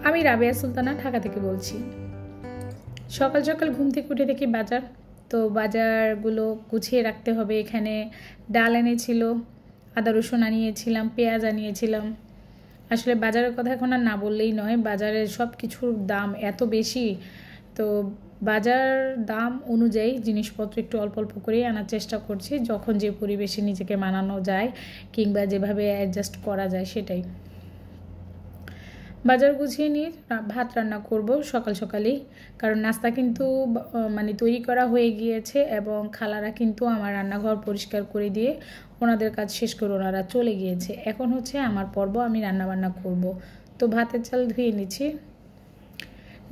আমি রাবেয়া সুলতানা ঢাকা থেকে বলছি। সকাল সকাল ঘুম থেকে উঠে দেখি বাজার, তো বাজারগুলো গুছিয়ে রাখতে হবে। এখানে ডাল এনেছিল, আদা রসুন আনিয়েছিলাম, পেঁয়াজ আনিয়েছিলাম। আসলে বাজারের কথা এখন আর না বললেই নয়, বাজারের সব কিছুর দাম এত বেশি, তো বাজার দাম অনুযায়ী জিনিসপত্র একটু অল্প অল্প করেই আনার চেষ্টা করছি, যখন যে পরিবেশে নিজেকে মানানো যায় কিংবা যেভাবে অ্যাডজাস্ট করা যায় সেটাই। বাজার গুছিয়ে নিয়ে ভাত রান্না করব সকাল সকালেই, কারণ নাস্তা কিন্তু মানে তৈরি করা হয়ে গিয়েছে এবং খালারা কিন্তু আমার রান্নাঘর পরিষ্কার করে দিয়ে ওনাদের কাজ শেষ করে ওনারা চলে গিয়েছে। এখন হচ্ছে আমার পর্ব, আমি রান্নাবান্না করব। তো ভাতের চাল ধুয়ে নিচ্ছি।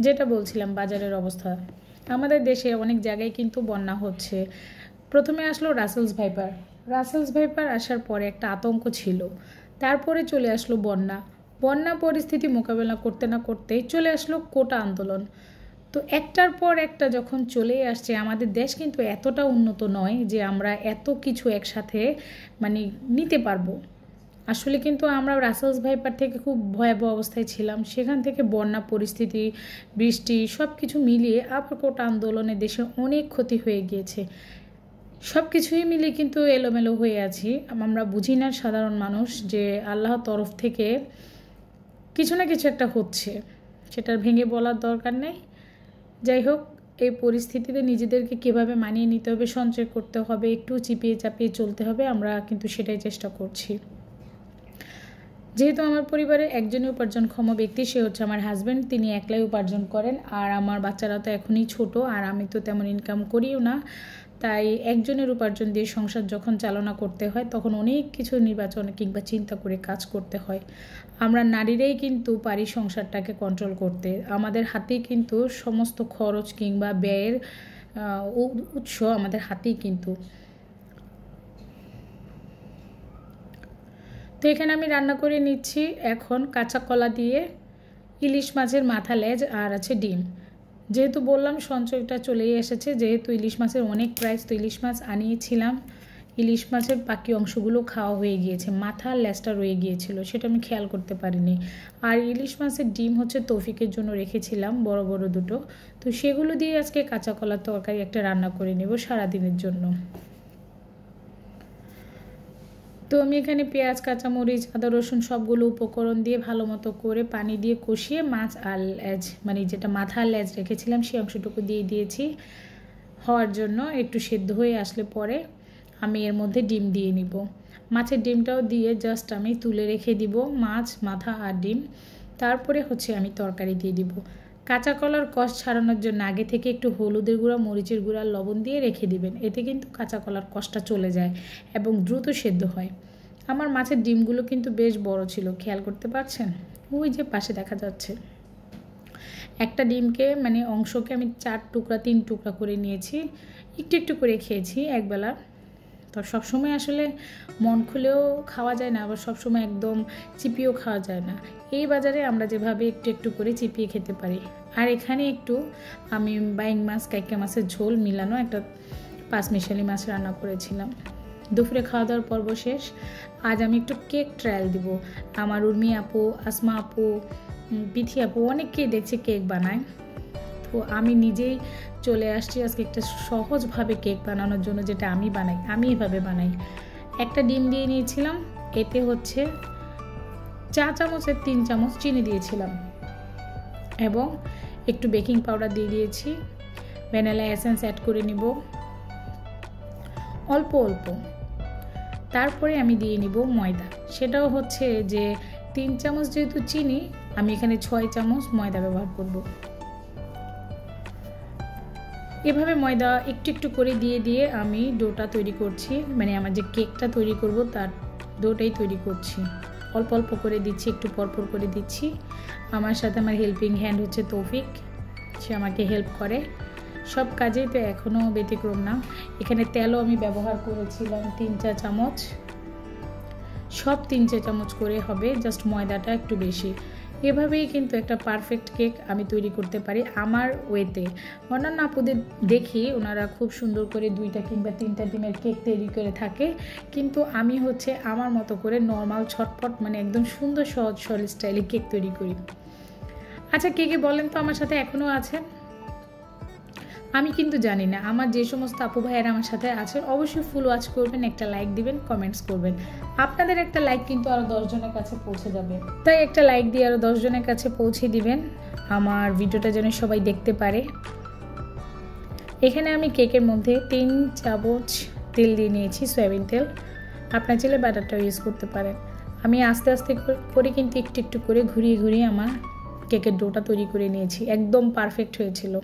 যেটা বলছিলাম বাজারের অবস্থা, আমাদের দেশে অনেক জায়গায় কিন্তু বন্যা হচ্ছে। প্রথমে আসলো রাসেলস ভাইপার আসার পরে একটা আতঙ্ক ছিল, তারপরে চলে আসলো বন্যা পরিস্থিতি মোকাবেলা করতে না করতেই চলে আসলো কোটা আন্দোলন। তো একটার পর একটা যখন চলেই আসছে, আমাদের দেশ কিন্তু এতটা উন্নত নয় যে আমরা এত কিছু একসাথে মানে নিতে পারবো। আসলে কিন্তু আমরা রাসেলস ভাইপার থেকে খুব ভয়াবহ অবস্থায় ছিলাম, সেখান থেকে বন্যা পরিস্থিতি, বৃষ্টি সব কিছু মিলিয়ে আবার কোটা আন্দোলনে দেশে অনেক ক্ষতি হয়ে গিয়েছে। সব কিছুই মিলিয়ে কিন্তু এলোমেলো হয়ে আছি। আমরা বুঝি না সাধারণ মানুষ যে আল্লাহর তরফ থেকে কিছু না কিছু একটা হচ্ছে, সেটার ভেঙে বলার দরকার নেই। যাই হোক, এই পরিস্থিতিতে নিজেদেরকে কীভাবে মানিয়ে নিতে হবে, সঞ্চয় করতে হবে, একটু চিপিয়ে চাপিয়ে চলতে হবে, আমরা কিন্তু সেটাই চেষ্টা করছি। যেহেতু আমার পরিবারে একজনই উপার্জনক্ষম ব্যক্তি, সে হচ্ছে আমার হাজব্যান্ড, তিনি একলাই উপার্জন করেন, আর আমার বাচ্চারা তো এখনই ছোট, আর আমি তো তেমন ইনকাম করিও না। তাই একজনের উপার্জন দিয়ে সংসার যখন চালনা করতে হয় তখন অনেক কিছু নির্বাচন কিংবা চিন্তা করে কাজ করতে হয়। আমরা নারীরাই কিন্তু পারি সংসারটাকে কন্ট্রোল করতে, আমাদের হাতেই কিন্তু সমস্ত খরচ কিংবা ব্যয়ের উৎস আমাদের হাতেই কিন্তু। তো এখানে আমি রান্না করে নিচ্ছি এখন কাঁচা কলা দিয়ে ইলিশ মাছের মাথা, লেজ আর আছে ডিম। যেহেতু বললাম সঞ্চয়টা চলেই এসেছে, যেহেতু ইলিশ মাছের অনেক প্রাইস, তো ইলিশ মাছ আনিয়েছিলাম। ইলিশ মাছের বাকি অংশগুলো খাওয়া হয়ে গিয়েছে, মাথা লেজটা রয়ে গিয়েছিল, সেটা আমি খেয়াল করতে পারিনি। আর ইলিশ মাছের ডিম হচ্ছে তৌফিকের জন্য রেখেছিলাম, বড় বড় দুটো, তো সেগুলো দিয়ে আজকে কাঁচা কলার তরকারি একটা রান্না করে নেব সারাদিনের জন্য। তো আমি এখানে পেঁয়াজ, কাঁচামরিচ, আদা রসুন সবগুলো উপকরণ দিয়ে ভালো মতো করে পানি দিয়ে কষিয়ে মাছ আর লেজ, মানে যেটা মাথা আর লেজ রেখেছিলাম সেই অংশটুকু দিয়ে দিয়েছি হওয়ার জন্য। একটু সেদ্ধ হয়ে আসলে পরে আমি এর মধ্যে ডিম দিয়ে নিব। মাছের ডিমটাও দিয়ে জাস্ট আমি তুলে রেখে দিব, মাছ, মাথা আর ডিম। তারপরে হচ্ছে আমি তরকারি দিয়ে দিব। কাঁচা কলার কষ ছাড়ানোর জন্য আগে থেকে একটু হলুদের গুঁড়া, মরিচের গুঁড়া, লবণ দিয়ে রেখে দিবেন, এতে কিন্তু কাঁচা কলার কষটা চলে যায় এবং দ্রুত সেদ্ধ হয়। আমার মাছের ডিমগুলো কিন্তু বেশ বড় ছিল, খেয়াল করতে পারছেন, ওই যে পাশে দেখা যাচ্ছে। একটা ডিমকে মানে অংশকে আমি 4 টুকরা 3 টুকরা করে নিয়েছি, একটু একটু করে খেয়েছি একবেলা। তো সবসময় আসলে মন খুলেও খাওয়া যায় না, আবার সবসময় একদম চিপিয়েও খাওয়া যায় না। এই বাজারে আমরা যেভাবে একটু একটু করে চিপিয়ে খেতে পারি। আর এখানে একটু আমি বাইং মাছ, কাইকা মাছের ঝোল মিলানো একটা 5 মিশালি মাছ রান্না করেছিলাম। দুপুরে খাওয়া দাওয়ার পর্ব শেষ। আজ আমি একটু কেক ট্রায়াল দিব। আমার উর্মি আপু, আসমা আপু, পিথি আপু অনেককেই দেখছি কেক বানায়, তো আমি নিজেই চলে আসছি আজকে একটা সহজভাবে কেক বানানোর জন্য, যেটা আমি বানাই, আমি এভাবে বানাই। একটা ডিম দিয়ে নিয়েছিলাম, এতে হচ্ছে চা চামচের 3 চামচ চিনি দিয়েছিলাম এবং একটু বেকিং পাউডার দিয়ে দিয়েছি। ভ্যানিলা এসেন্স অ্যাড করে নিব অল্প অল্প। তারপরে আমি দিয়ে নিব ময়দা, সেটাও হচ্ছে যে 3 চামচ যেহেতু চিনি, আমি এখানে 6 চামচ ময়দা ব্যবহার করব। এভাবে ময়দা একটু একটু করে দিয়ে দিয়ে আমি ডোটা তৈরি করছি, মানে আমার যে কেকটা তৈরি করব তার ডোটাই তৈরি করছি। অল্প অল্প করে দিচ্ছি, একটু পরপর করে দিচ্ছি। আমার সাথে আমার হেল্পিং হ্যান্ড হচ্ছে তৌফিক, সে আমাকে হেল্প করে সব কাজে, তো এখনও ব্যতিক্রম না। এখানে তেলও আমি ব্যবহার করেছিলাম 3-4 চামচ, সব 3-4 চামচ করে হবে, জাস্ট ময়দাটা একটু বেশি। এভাবেই কিন্তু একটা পারফেক্ট কেক আমি তৈরি করতে পারি আমার ওয়েতে। অন্যান্য আপুদের দেখি ওনারা খুব সুন্দর করে 2টা কিংবা 3টা ডিমের কেক তৈরি করে থাকে, কিন্তু আমি হচ্ছে আমার মতো করে নর্মাল ছটপট মানে একদম সুন্দর সহজ সরল স্টাইলে কেক তৈরি করি। আচ্ছা কে কে বলেন তো আমার সাথে এখনও আছেন? আমি কিন্তু জানি না। আমার যে সমস্ত আপু ভাইয়েরা আমার সাথে আছেন অবশ্যই ফুল ওয়াচ করবেন, একটা লাইক দিবেন, কমেন্টস করবেন। আপনাদের একটা লাইক কিন্তু আরও 10 জনের কাছে পৌঁছে যাবে, তাই একটা লাইক দিয়ে আরও 10 জনের কাছে পৌঁছে দিবেন, আমার ভিডিওটা যেন সবাই দেখতে পারে। এখানে আমি কেকের মধ্যে 3 চামচ তেল দিয়ে নিয়েছি, সয়াবিন তেল। আপনার চাইলে বাটারটাও ইউজ করতে পারেন। আমি আস্তে আস্তে করে কিন্তু একটু একটু করে ঘুরিয়ে ঘুরিয়ে আমার কেকের ডোটা তৈরি করে নিয়েছি, একদম পারফেক্ট হয়েছিল।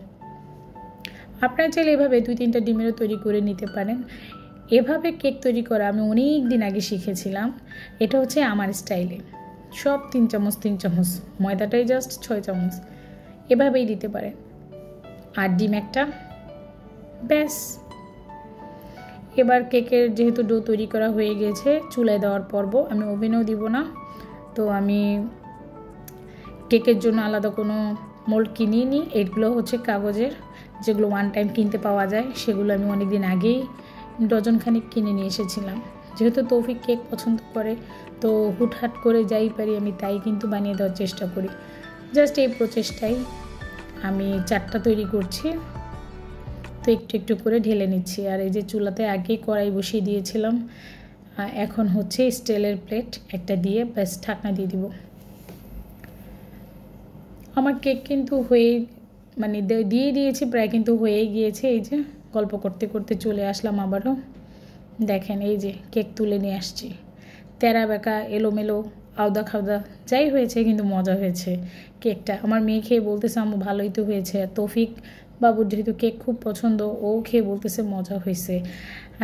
আপনারা চাইলে এভাবে 2-3টা ডিমেরও তৈরি করে নিতে পারেন। এভাবে কেক তৈরি করা আমি অনেক দিন আগে শিখেছিলাম। এটা হচ্ছে আমার স্টাইলে, সব 3 চামচ 3 চামচ, ময়দাটাই জাস্ট 6 চামচ, এভাবেই দিতে পারেন। আর ডিম একটা, ব্যাস। এবার কেকের যেহেতু ডো তৈরি করা হয়ে গেছে, চুলায় দেওয়ার পর্ব। আমি ওভেনেও দিব না, তো আমি কেকের জন্য আলাদা কোনো মোল্ড কিনিয়ে নিই। এগুলো হচ্ছে কাগজের, যেগুলো ওয়ান টাইম কিনতে পাওয়া যায়, সেগুলো আমি অনেক দিন আগেই ডজনখানিক কিনে নিয়ে এসেছিলাম। যেহেতু তৌফিক কেক পছন্দ করে, তো হুটহাট করে যাই পারি আমি তাই কিন্তু বানিয়ে দেওয়ার চেষ্টা করি। জাস্ট এই প্রচেষ্টাই। আমি 4টা তৈরি করছি, তো একটু একটু করে ঢেলে নিচ্ছি। আর এই যে চুলাতে আগেই কড়াই বসিয়ে দিয়েছিলাম, এখন হচ্ছে স্টিলের প্লেট একটা দিয়ে ব্যাস ঢাকনা দিয়ে দিব। আমার কেক কিন্তু দিয়ে দিয়েছি প্রায়, কিন্তু হয়েই গিয়েছে। এই যে গল্প করতে করতে চলে আসলাম আবারও। দেখেন এই যে কেক তুলে নিয়ে আসছি, তেরা বেঁকা এলোমেলো আওদা খাওদা যাই হয়েছে, কিন্তু মজা হয়েছে কেকটা। আমার মেয়ে খেয়ে বলতেছে আম্মু ভালোই তো হয়েছে। তৌফিক বাবুর যেহেতু কেক খুব পছন্দ, ও খেয়ে বলতেছে মজা হয়েছে।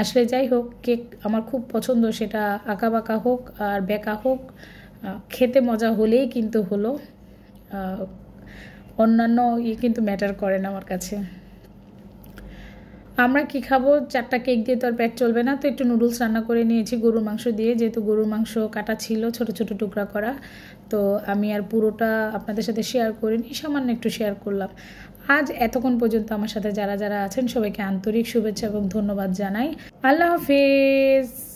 আসলে যাই হোক, কেক আমার খুব পছন্দ, সেটা আঁকা বাঁকা হোক আর বেঁকা হোক, খেতে মজা হলেই কিন্তু হলো। অন্যান্য কিন্তু ম্যাটার করে না আমার কাছে। আমরা কি খাবো, 4টা কেক দিয়ে তো আর পেট চলবে না, তো একটু নুডলস রান্না করে নিয়েছি গরুর মাংস দিয়ে। যেহেতু গরুর মাংস কাটা ছিল, ছোট ছোট টুকরা করা, তো আমি আর পুরোটা আপনাদের সাথে শেয়ার করিনি, সামান্য একটু শেয়ার করলাম। আজ এতক্ষণ পর্যন্ত আমার সাথে যারা যারা আছেন সবাইকে আন্তরিক শুভেচ্ছা এবং ধন্যবাদ জানাই। আল্লাহ হাফেজ।